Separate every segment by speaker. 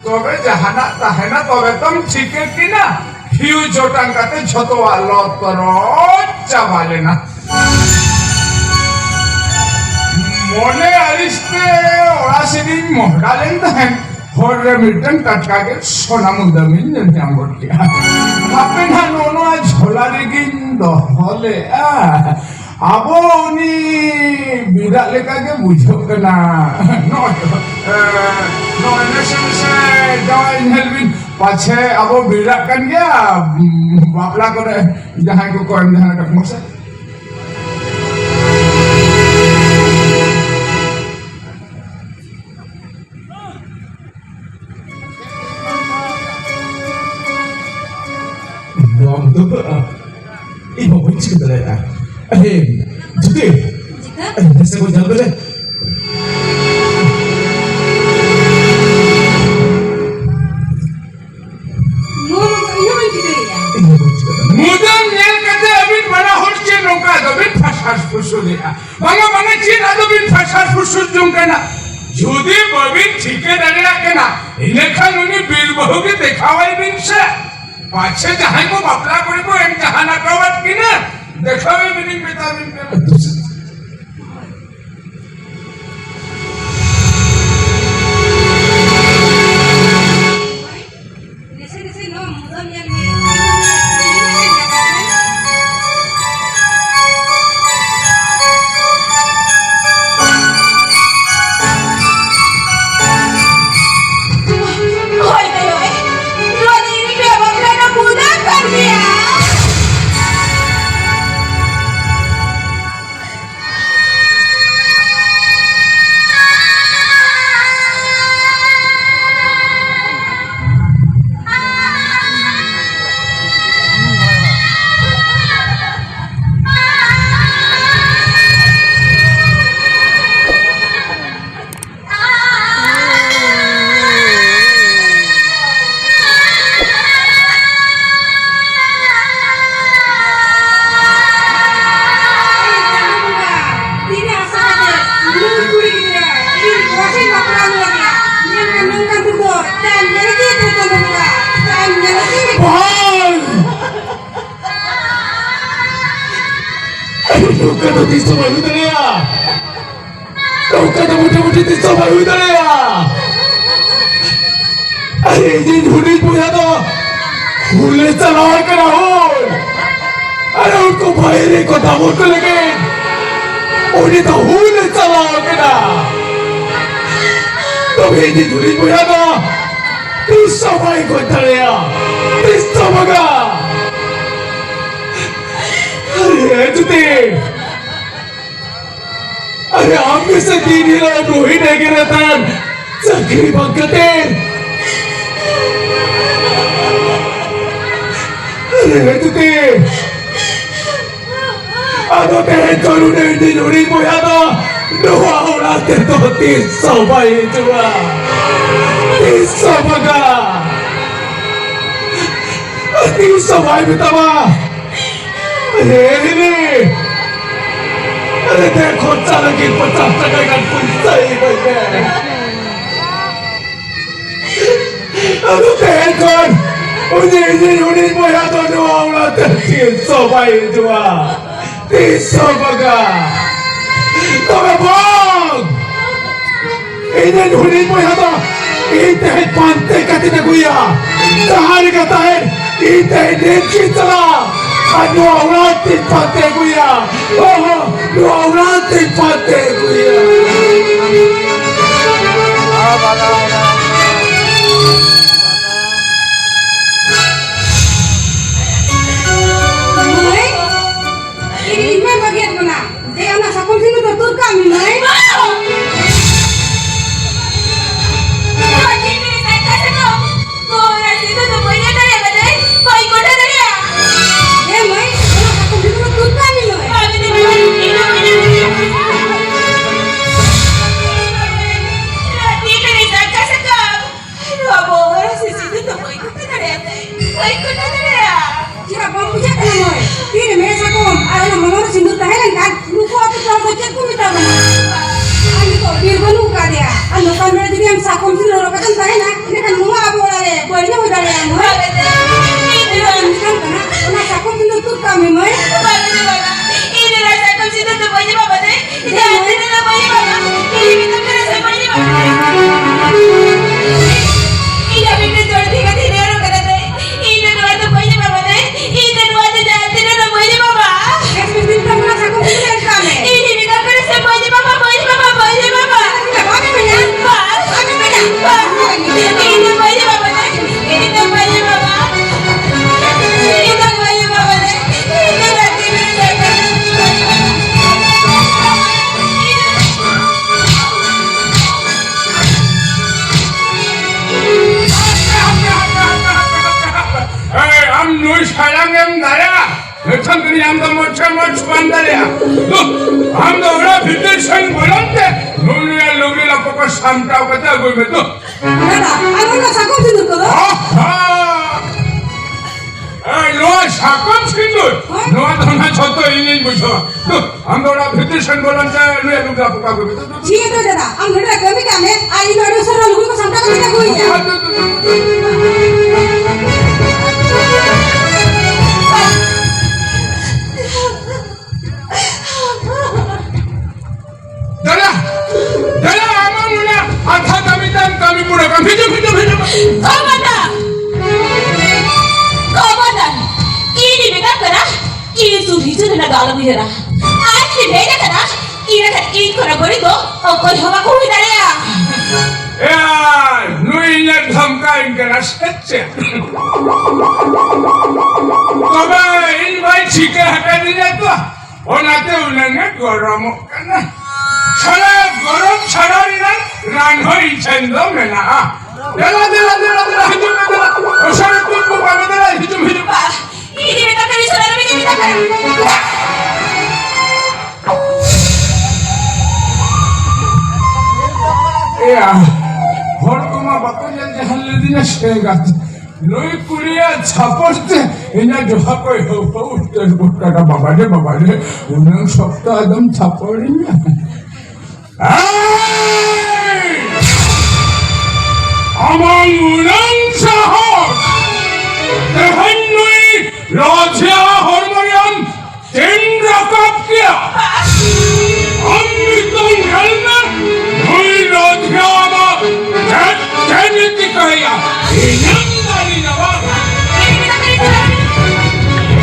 Speaker 1: তবে জাহানা তাহেনা তবে তম ঠিকে কিনা হিউ জোটাঙ্কাতে ঝত আলো তর চাবালে না মনে আরিস্তে ওরা সেদিন মহড়ালেন তাহেন হরে মিটন টাটকাকে সোনা মুদামিন যেতে আমর কিয়া আপে না নোনো ঝোলারে গিন্দ হলে আবো উনি বিরাট লেখাকে বুঝো না পাছে আবো বিরাট কান গিয়া বাপলা করে যাহাই কো coin যাহানা কাকমসে
Speaker 2: Ibu benci ke dalam. Jadi, saya kau jalan balik.
Speaker 1: Mudam yang kata abin mana horce nongka abin fasas fusul ya. Mana cina abin fasas fusul jungkana. Judi babin ঠিকে দাঁড়িয়ে রাখে না ইলেকশন উনি বিল বহুকে দেখাওয়াই বিনছে পাছে যাহাই কো বাপলা করিব এম জাহানা কাওয়াত কিনা দেখাওয়াই বিনিং বেতাবিন
Speaker 2: Kau tu tisu baru dah ya. Kau kata muda-muda tisu baru dah ya. Aye, ini hujan punya tu. Hujan salah kena hul. Aye, unko bahaya ko damor ko lagi. Oni tu hujan salah kena. Tapi ini hujan punya tu. Tisu baru ko dah ya. Tisu baga. Aye, jadi. अरे आप में से तीन ही लोग रोहित है कि रतन चक्री बंकते अरे तुते आधो तेरे करुणे इंडी जोड़ी बोया तो नोआ उड़ाते तो 300 भाई जुआ 300 बगा 300 भाई बितावा अरे अरे देखो चालकी 50 टका का पुलिस आई बजे अरे देखो उन्हें उन्हें बोया तो नो आवला 300 भाई जुआ 300 बगा तो बोल इन्हें उन्हें बोया तो इते पांते कति गुया सहारे कता है इते नेकी चला Anu orang tipate guya, oh, orang tipate guya.
Speaker 3: Mulai, ini bagian mana? Dia anak sakul sini betul kami, mulai. Ano kan berarti dia sakon sih loro kan saya nak ini kan semua kami mo eh.
Speaker 4: Bago na baga, inirasa ko si Tito Boy ni Mama de. Dati na na Boy ni Mama. Ilibit ko na sa Boy ni Mama. Ilabit na Jordi ka dinero ka na de. Inanuwa na Boy ni Mama de. Inanuwa na dati na na Boy ni Mama.
Speaker 3: Kasi pinta mo na sa kumpulan kami.
Speaker 4: Ilibit ko na sa Boy ni Mama, Boy ni Mama, Boy ni Mama.
Speaker 3: Kami mo yan.
Speaker 4: Pa!
Speaker 3: Kami mo yan.
Speaker 4: Pa! Ina Boy ni Mama de. Ina Boy ni Mama. Ina Boy ni Mama de. Ina dati na na ka.
Speaker 1: am nuôi 사랑 em 나야 여천들이 암도 못참아 주반다리야 암도 오라 빛들 생 몰랐대 눈에 눈이라 뽑고 삼다고 가자고 이면도
Speaker 3: Dada, ano na sa kumpulan ko?
Speaker 1: 너와 사건 친구 너와 너나 저도 인인 무서 암도 오라 빛들 생 몰랐대 눈에 눈이라 뽑고 가고 이면도
Speaker 3: Sige to dada, ang ganda kami kami ay ino sa rolo ko samta kami na kuya. 달라 아마무나 아타다미단 까미뿌라가 회전
Speaker 4: Komandan! Komandan! Ini beda kena, ini sudah na galau bihara. Ani beda kena, ini kan ini kena beri do, kau hama kau hidare ya.
Speaker 1: 야 누이냐 덤까인게나 셋째 그만 인바이 지게 하겠느냐 또 오나때 울랭에 걸어먹겠나 차라 걸어 차라리란 란허이 젠도 메나 내라 하지마 어사를 뚫고 가면들아 좀 해줘
Speaker 4: Pak, ini beda kena saudara beda beda kena.
Speaker 1: 야 벌금아 바꾸는지 할래디냐 새가 너희 꾸리야 잡을 때 그냥 좀 하고 허울 때 못가다 바바래 운영 속도 좀 잡버리냐 아이 아망 운항사호 대한 너희 러시아 할머니한 땡라깝기야 엄미동 열매 너희 러시아마 재밌기까야 인형다리 나와
Speaker 4: Ini beda kena saudara.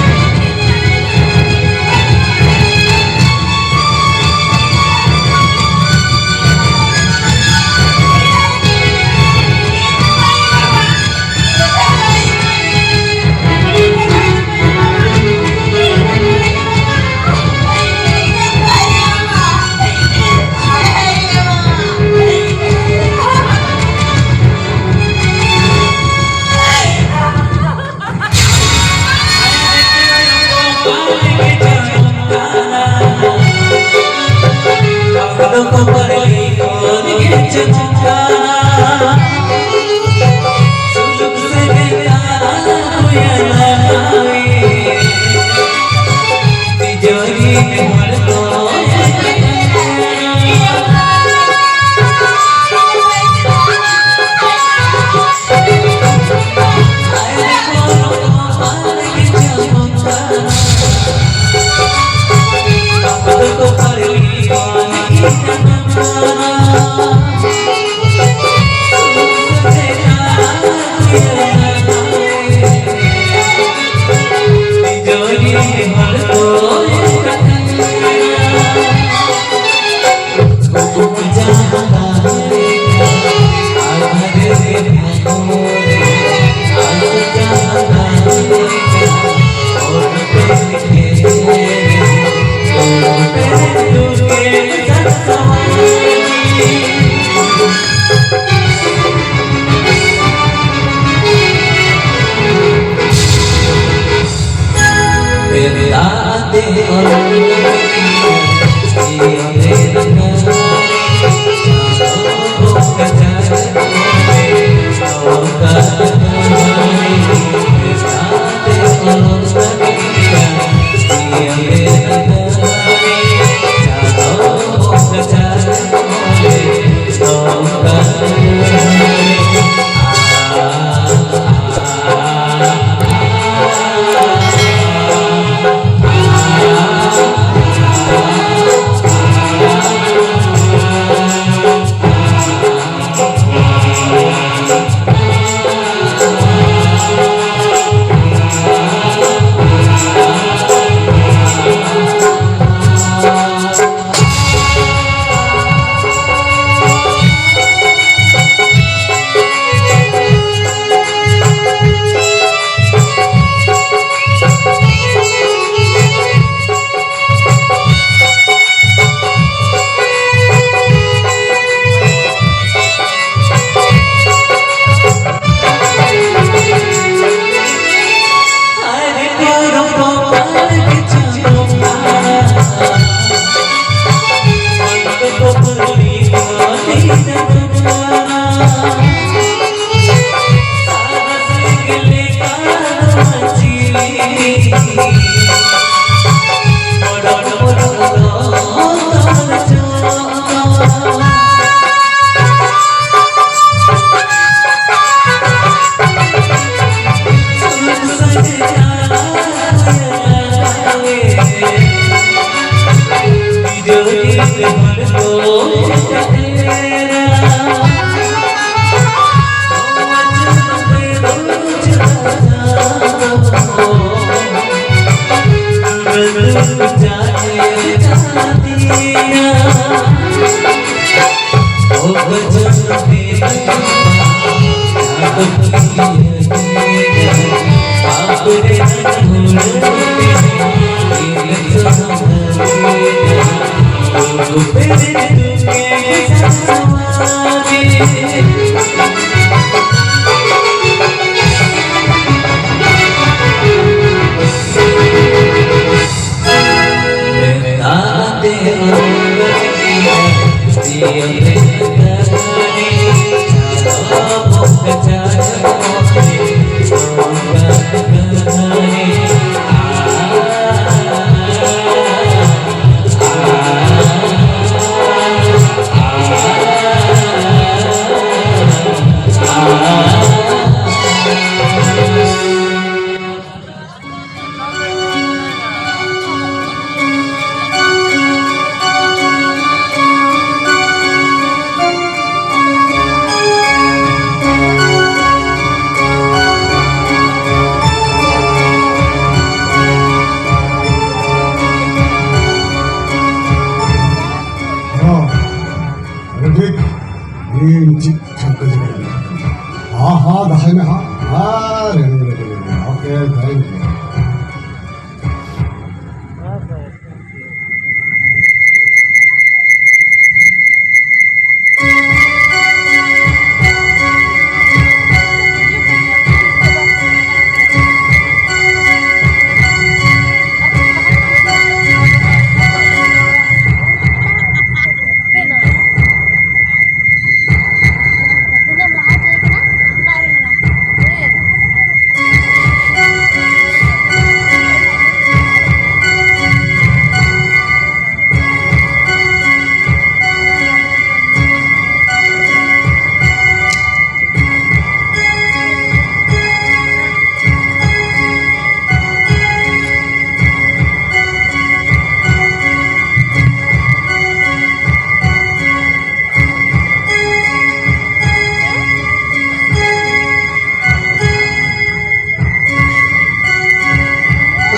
Speaker 2: हाँ दाहिने हाँ हाँ ready okay thank you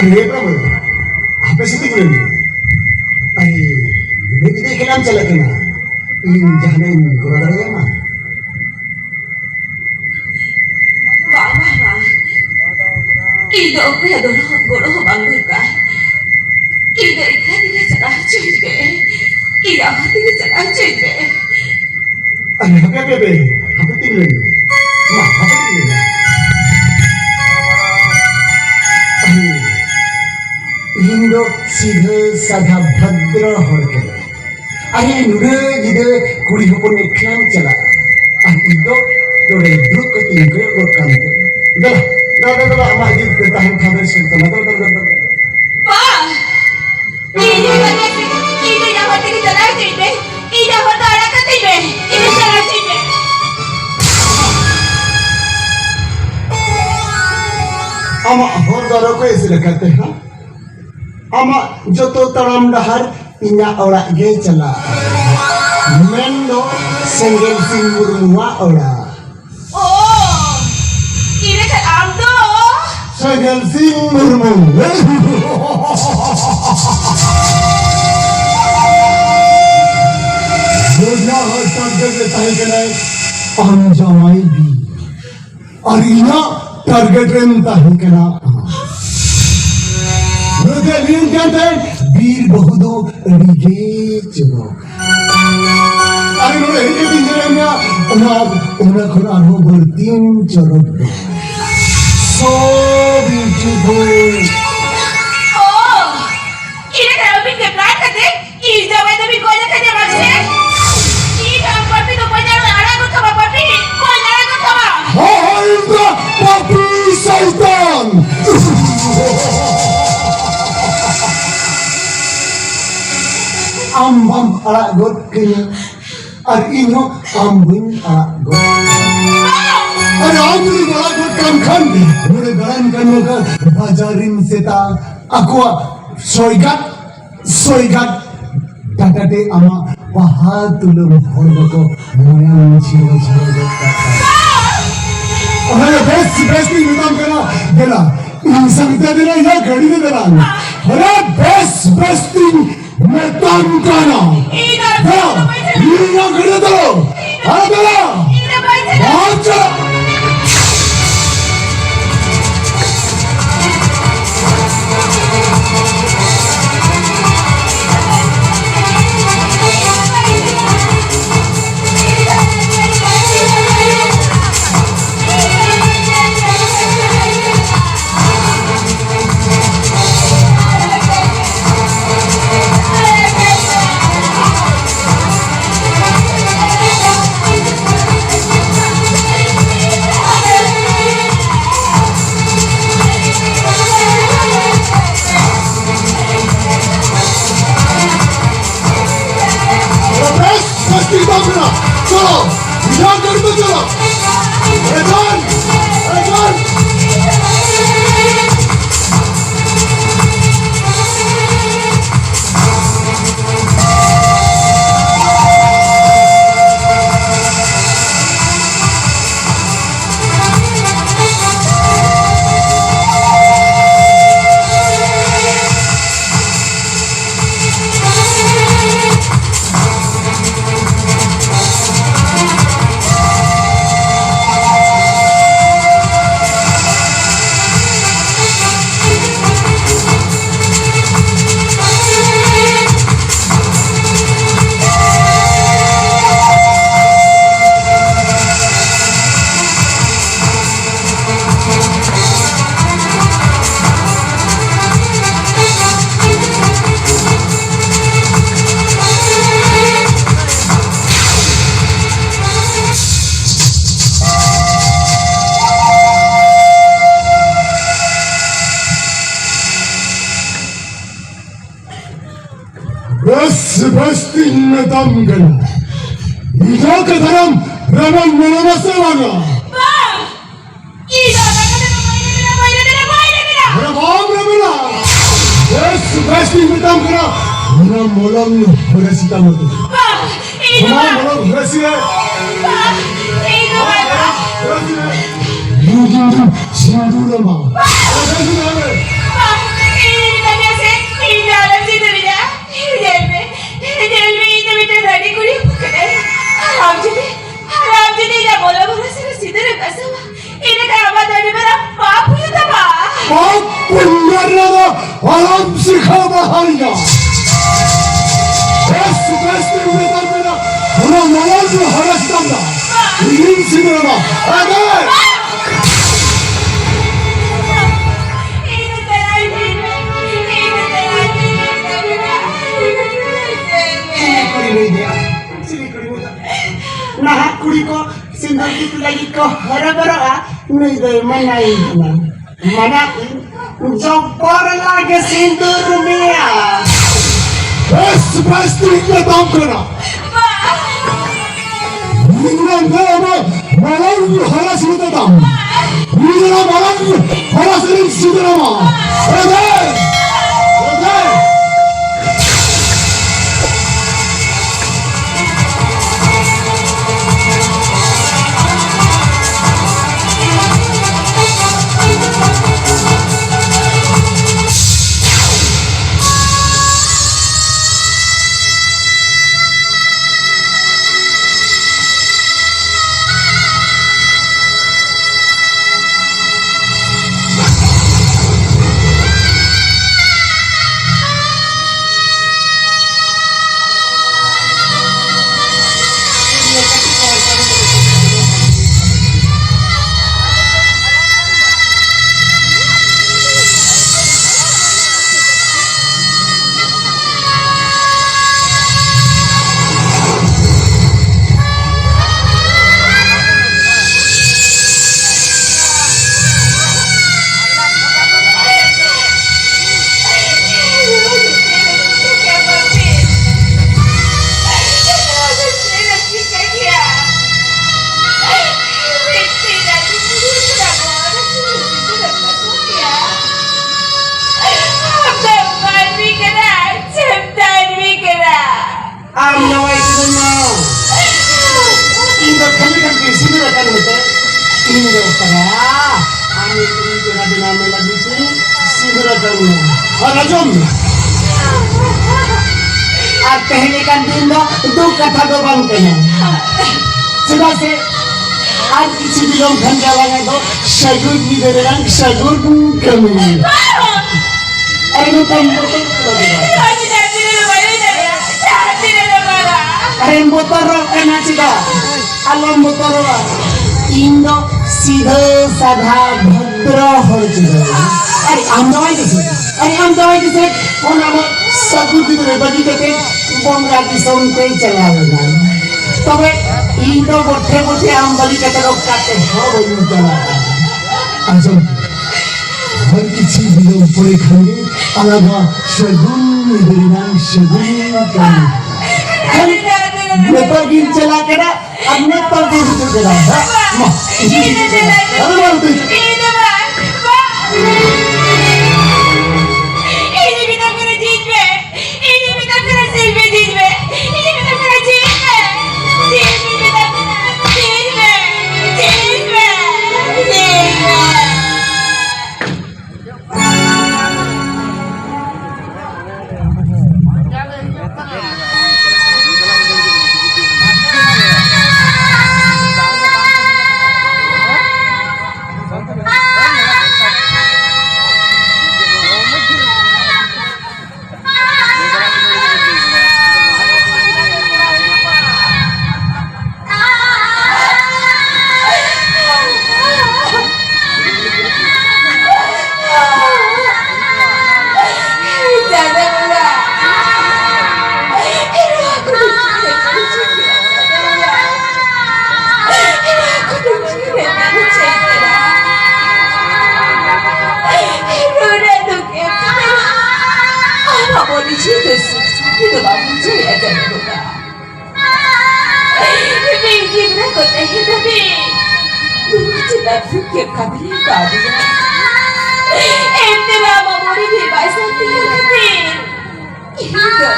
Speaker 2: Ini apa? Apa sih itu? Ay, ini kita kelam cala kena. In jahanin gora daraya mah.
Speaker 4: বাবা 이도 그야 너로 막을까 이도 이카디가 잘아줄게 이도 어디가 잘아줄게
Speaker 2: Ay, apa tinggal? Mah, apa tinggal? Ay, Indo सीधा साधा भद्र होके अरे नुरे जिदे कुड़ी होपन एकलाम चला और इदो दोरे दुक को तिंको गोर काम दला आमा इदे ताहन खादर से तो दला
Speaker 4: 빠 이도 야마들이 잘아줄게 이도 호도 알아까지게 이도 잘아줄게
Speaker 2: आमा होर दरो को ऐसे लगाते हैं आमा जो तो तराम डहर इन्या औरा गे चला मेंदो सेंगेल सिंह मुर्मुआ औरा
Speaker 4: 오 이래 잘 암도
Speaker 2: सेंगेल सिंह मुर्मु योजना हर टारगेट में ताई के लिए अंजामाई भी और इन्या टारगेट में ताई के ना मुझे लीन कहते हैं वीर बहुदो रिगे चलो अरे नो हिंदी इंजीनियर में उन्हें खुदा हो बर्तीन चलो so beautiful
Speaker 4: 오 이래 잘 어빈 게 나한테 이 자외도 비 거냐 가냐 맞지 이 다음 버티도 뭐냐면 알아도 타봐 버티 뭐냐 알아도 타봐
Speaker 2: Haida Papi Sultan Ambam ala god kini ar ino ambin ala god अरे आंगली बड़ा गुड काम खान मुरे गड़न करने का बाजारिन से ता अकुआ सोईगाट टाटाटे आमा पहाड़ तुलम होड़ को मोयां चिरो करता अरे बेस्ट निदान करा देला इंसानता देला या घड़ी दे देला अरे बेस्ट निदान करा
Speaker 4: 이 나라
Speaker 2: ये ना घड़ी दो अरे देला
Speaker 4: 이래 말지
Speaker 2: अच्छा Sebastian Nadamgala. Ito kataram Ramon Manamasawaga.
Speaker 4: Bang! Ida,
Speaker 2: Ramon Ramana. Yes, Sebastian Nadamgala. Mana molam berasita mati.
Speaker 4: Bang! Ida,
Speaker 2: Mana molam berasita.
Speaker 4: Bang! Ida,
Speaker 2: Berasita. Yudu Sindurama. Berasita.
Speaker 4: Bang! Ida कैसे? Ida alam si Dunia. Jail में ida बेटा ready करी पकड़े. राम जी ने क्या बोला बोला सिर्फ सीधे रखा सब. इन्हें क्या आवाज़ आने मेरा बाप ही था बा.
Speaker 2: Bak bunlarla alam sıkamahayla. Es Sebastian Nadamgala. Mana molam berasita. Yudu Sindurama. Agar.
Speaker 5: Nah, kuriko sindal itu lagi ko hara-hara nih deh mana ini mana jopor lagi sindur mia.
Speaker 2: Es Sebastian Nadamgala. Bundan daha molam berasita tam. Bundan molam berasita ama. Agar. Agar.
Speaker 5: At pahili kan din do kata do bang kanya. Sudah se at isi dilong kanjalan do sagur di dalam sagur kami. Ano kamu Ayo motor kena cita, alam motor Indo सीधे साधा भद्र हो चुका है। अरे हम दवाई कैसे वो नाम सकुटी तो बजी के बंगा की सोमते चला लगा तबे इनको बोटे बोटे हम बली के लोग काटे हो बली चला
Speaker 2: आजम हर किसी भी ऊपर खाने अलगा शगुन इधरिना शगुन कमी बेटा गिन चला के ना अपने पर दे दे रहा है मां अरे मार दे
Speaker 4: kabili kabili. Emne lama mori di baisa tiyakin. Hido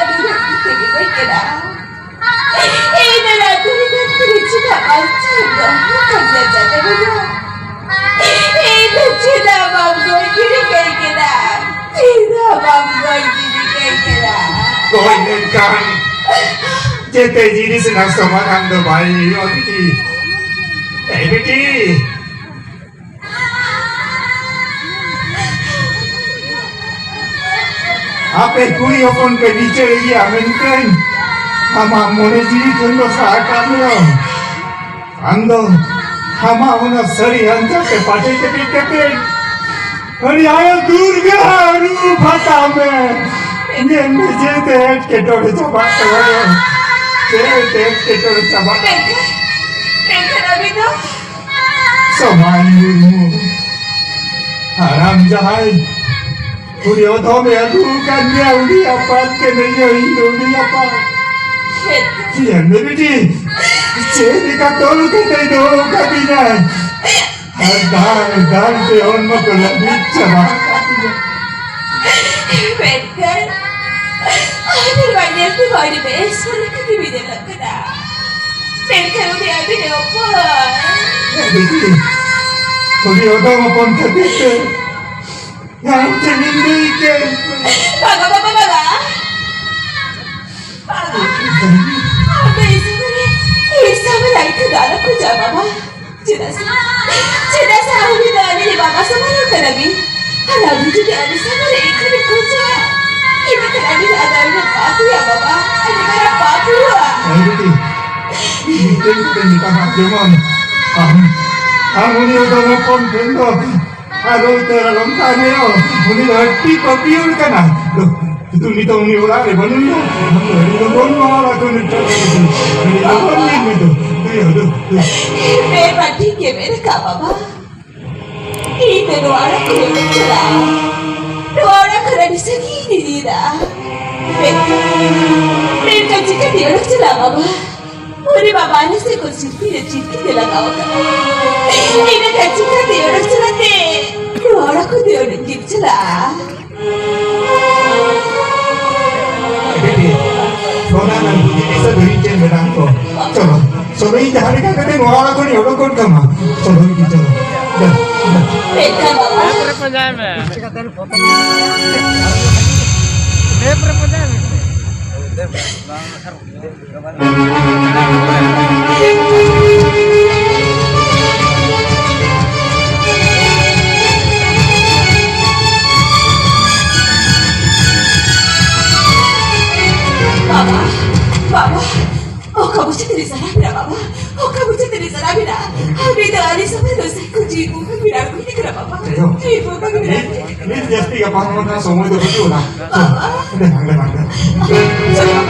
Speaker 4: dulu kita kena. Hido lah tuli dan tuli cina macam kerja jadi dulu. Hido cina bangga kiri kena. Hido bangga kiri kena.
Speaker 2: Kau ingatkan जेते जिनिस ना समाधान दो भाई और बेटी ए बेटी आपे कुड़ी अपन के नीचे रही अमेरिकन हम मोने जी तुम साका में अंदो हम उन सरी अंदर के पाटे के कहते अरे आया दूर गया रू फटा में ये मुझे देख के डोरे चबात हो देख के डोरे चबात
Speaker 4: Mereka nabi tu.
Speaker 2: समायुमु आराम जहाई कुड़ियों तो में अदू कन्या उड़ी अपात के नहीं हो इंदोरी अपात ये मेरी बेटी चेहरे का तोल के नहीं दो कभी नहीं दाल पे और मकोला बीच चबात
Speaker 4: Mereka. Aduh banyak tu kau di besok lagi di bidang kena. Mereka udah habis ni apa?
Speaker 2: बेटी कुड़ियों तो में पहुंच देते यहाँ चली नहीं के
Speaker 4: Baga. Apa isi mana itu dalam kerja bapa? Cina sahuri dah ni bapa sama orang nabi. Anak itu dia ada sama ikan kerja. Ini kan ada papu ya bapa. Ada papu ah.
Speaker 2: बेटी meeting पे निकाल देवन हम उन्हें तो में पहुंच देंगे आरो तेरा लंका में हो उन्हें हट्टी कॉपी उड़ का ना तुम नहीं तो उन्हें उड़ा ले बनूँ ना हम तो बोलने वाला तो नहीं चल
Speaker 4: Memang tinggi mereka bapa. Ini dua orang kena celah. Dua orang kena disegini dia. Mereka jika dia orang celah bapa. Uri bapa ni sekor cipi dia lagawa kan. Ini kan jika dia orang celah ni. Dua orang kena dia orang celah.
Speaker 2: बेटी सोना ना ऐसा दो ही chain बेटा को चलो चलो ये जहाँ का कहते हैं वहाँ को नहीं होगा कौन कमा चलो ये चलो
Speaker 4: Mereka bapa. Bapa, oh kamu cerita di sana bila bapa? Oh kamu cerita di sana bila? Habis dah ada sampai dosa kunci ibu kan bila aku ini kenapa bapa? Ibu kan bila?
Speaker 2: ini jadi apa mana semua itu betul lah
Speaker 4: Bapa,
Speaker 2: udah angkat
Speaker 4: jangan